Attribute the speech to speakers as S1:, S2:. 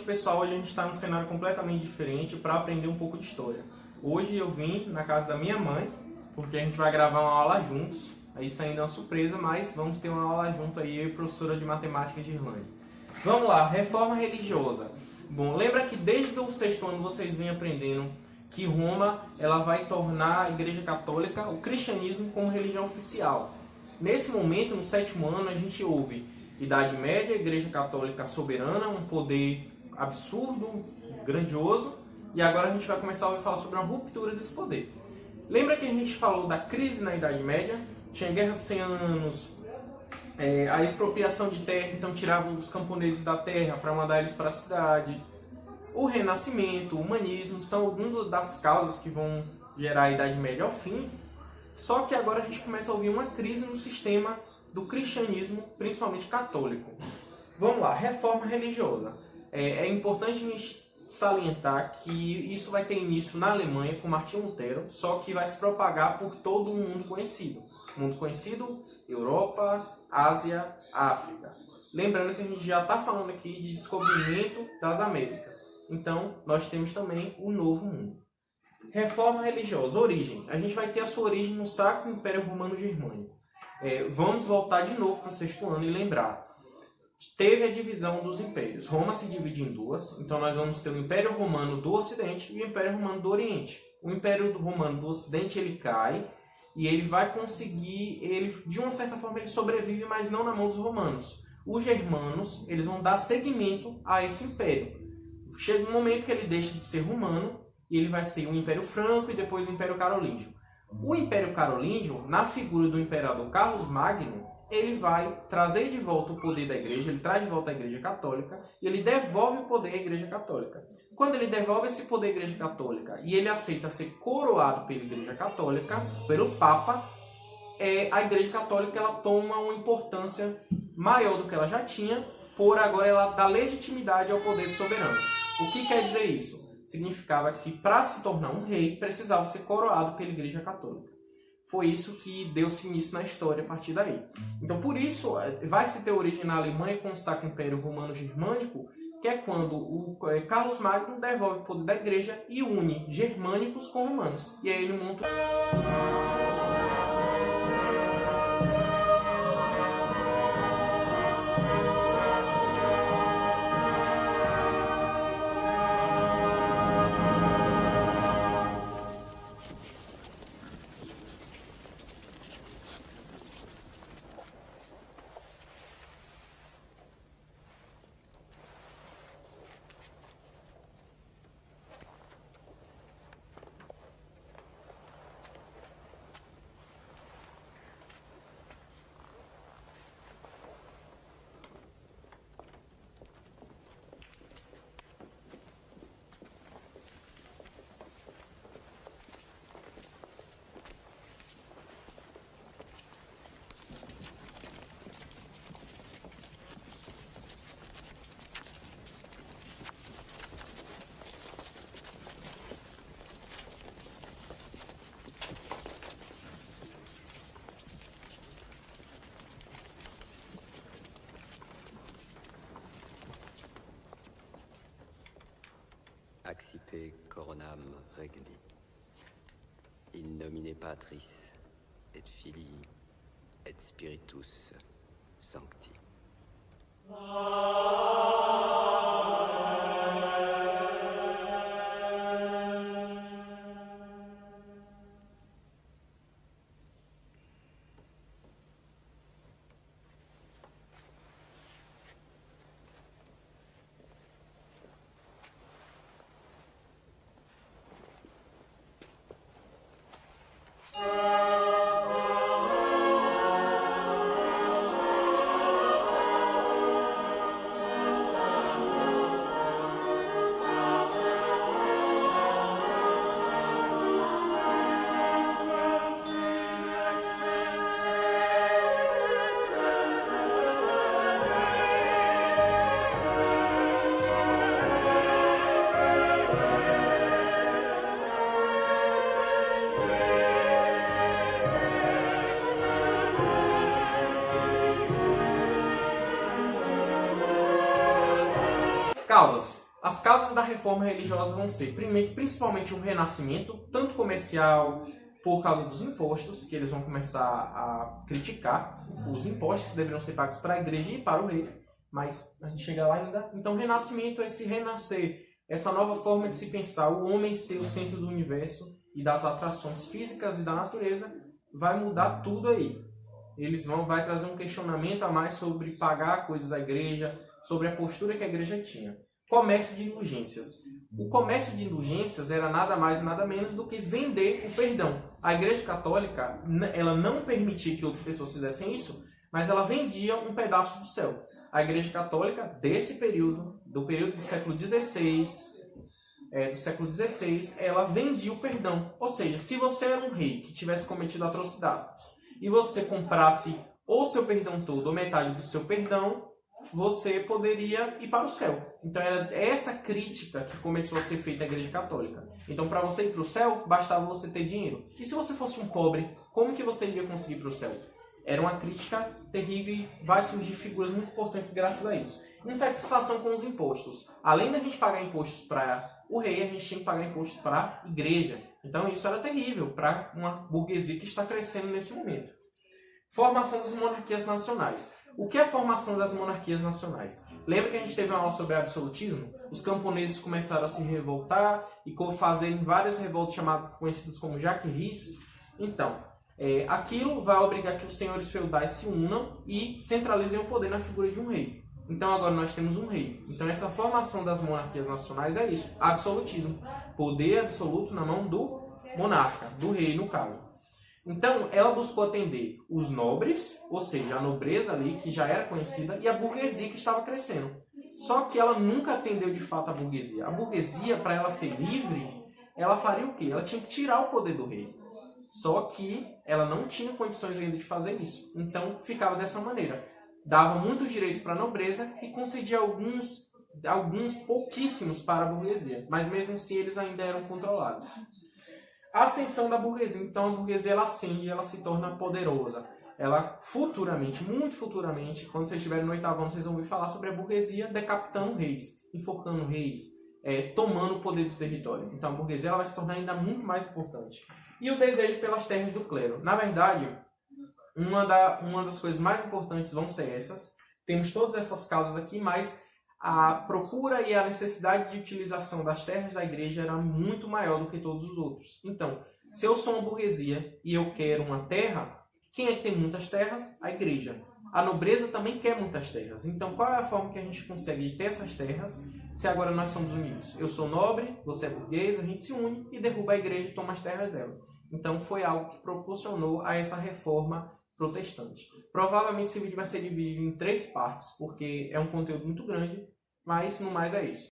S1: pessoal, hoje a gente está num cenário completamente diferente para aprender um pouco de história. Hoje eu vim na casa da minha mãe, porque a gente vai gravar uma aula juntos. Isso ainda é uma surpresa, mas vamos ter uma aula junto aí, eu e a professora de matemática de Irlande. Vamos lá, reforma religiosa. Bom, lembra que desde o sexto ano vocês vêm aprendendo que Roma ela vai tornar a Igreja Católica, o cristianismo, como religião oficial. Nesse momento, no sétimo ano, a gente ouve Idade Média, Igreja Católica soberana, um poder absurdo, grandioso, e agora a gente vai começar a ouvir falar sobre uma ruptura desse poder. Lembra que a gente falou da crise na Idade Média? Tinha a Guerra dos 100 Anos, a expropriação de terra, então tiravam os camponeses da terra para mandar eles para a cidade. O Renascimento, o humanismo, são algumas das causas que vão gerar a Idade Média ao fim. Só que agora a gente começa a ouvir uma crise no sistema do cristianismo, principalmente católico. Vamos lá, reforma religiosa. É importante a gente salientar que isso vai ter início na Alemanha com Martinho Lutero, só que vai se propagar por todo o mundo conhecido. Mundo conhecido, Europa, Ásia, África. Lembrando que a gente já está falando aqui de descobrimento das Américas. Então, nós temos também o Novo Mundo. Reforma religiosa, origem. A gente vai ter a sua origem no Sacro Império Romano Germânico. Vamos voltar de novo para o sexto ano e lembrar. Teve a divisão dos impérios. Roma se divide em duas. Então, nós vamos ter o Império Romano do Ocidente e o Império Romano do Oriente. O Império Romano do Ocidente ele cai e ele vai conseguir, de uma certa forma, ele sobrevive, mas não na mão dos romanos. Os germanos eles vão dar seguimento a esse império. Chega um momento que ele deixa de ser romano e ele vai ser o Império Franco e depois o Império Carolíngio. O Império Carolíngio, na figura do imperador Carlos Magno, ele vai trazer de volta o poder da igreja, ele traz de volta a Igreja Católica e ele devolve o poder à Igreja Católica. Quando ele devolve esse poder à Igreja Católica e ele aceita ser coroado pela Igreja Católica, pelo Papa, a Igreja Católica ela toma uma importância maior do que ela já tinha, por agora ela dá legitimidade ao poder soberano. O que quer dizer isso? Significava que para se tornar um rei, precisava ser coroado pela Igreja Católica. Foi isso que deu-se início na história a partir daí. Então, por isso, vai se ter origem na Alemanha com o Sacro Império Romano Germânico, que é quando o Carlos Magno devolve o poder da Igreja e une germânicos com romanos. E aí ele monta...
S2: Accipe coronam regni. In nomine Patris et Filii et Spiritus Sancti.
S1: Causas. reforma religiosa vão ser, principalmente o renascimento, tanto comercial, por causa dos impostos, que eles vão começar a criticar. Os impostos deveriam ser pagos para a igreja e para o rei, mas a gente chega lá ainda. Então, renascimento é esse renascer, essa nova forma de se pensar, o homem ser o centro do universo e das atrações físicas e da natureza, vai mudar tudo aí. Vai trazer um questionamento a mais sobre pagar coisas à igreja, sobre a postura que a igreja tinha. Comércio de indulgências. O comércio de indulgências era nada mais nada menos do que vender o perdão. A Igreja Católica, ela não permitia que outras pessoas fizessem isso, mas ela vendia um pedaço do céu. A Igreja Católica, desse período, do período do século XVI, ela vendia o perdão. Ou seja, se você era um rei que tivesse cometido atrocidades e você comprasse ou seu perdão todo ou metade do seu perdão, você poderia ir para o céu. Então era essa crítica que começou a ser feita à Igreja Católica. Então para você ir para o céu, bastava você ter dinheiro. E se você fosse um pobre, como que você iria conseguir ir para o céu? Era uma crítica terrível e vai surgir figuras muito importantes graças a isso. Insatisfação com os impostos. Além da gente pagar impostos para o rei, a gente tinha que pagar impostos para a igreja. Então isso era terrível para uma burguesia que está crescendo nesse momento. Formação das monarquias nacionais. O que é a formação das monarquias nacionais? Lembra que a gente teve uma aula sobre absolutismo? Os camponeses começaram a se revoltar e fazerem várias revoltas conhecidas como jaqueries. Então, aquilo vai obrigar que os senhores feudais se unam e centralizem o poder na figura de um rei. Então agora nós temos um rei. Então essa formação das monarquias nacionais é isso, absolutismo. Poder absoluto na mão do monarca, do rei no caso. Então, ela buscou atender os nobres, ou seja, a nobreza ali, que já era conhecida, e a burguesia que estava crescendo. Só que ela nunca atendeu de fato a burguesia. A burguesia, para ela ser livre, ela faria o quê? Ela tinha que tirar o poder do rei. Só que ela não tinha condições ainda de fazer isso. Então, ficava dessa maneira. Dava muitos direitos para a nobreza e concedia alguns pouquíssimos para a burguesia. Mas mesmo assim, eles ainda eram controlados. A ascensão da burguesia. Então a burguesia ela ascende e ela se torna poderosa. Ela futuramente, muito futuramente, quando vocês estiverem no 8º ano, vocês vão ouvir falar sobre a burguesia decapitando reis, enforcando reis, tomando o poder do território. Então a burguesia ela vai se tornar ainda muito mais importante. E o desejo pelas terras do clero. Na verdade, uma das coisas mais importantes vão ser essas. Temos todas essas causas aqui, mas a procura e a necessidade de utilização das terras da igreja era muito maior do que todos os outros. Então, se eu sou uma burguesia e eu quero uma terra, quem é que tem muitas terras? A igreja. A nobreza também quer muitas terras. Então, qual é a forma que a gente consegue ter essas terras se agora nós somos unidos? Eu sou nobre, você é burguês, a gente se une e derruba a igreja e toma as terras dela. Então, foi algo que proporcionou a essa reforma protestante. Provavelmente esse vídeo vai ser dividido em 3 partes, porque é um conteúdo muito grande, mas no mais é isso.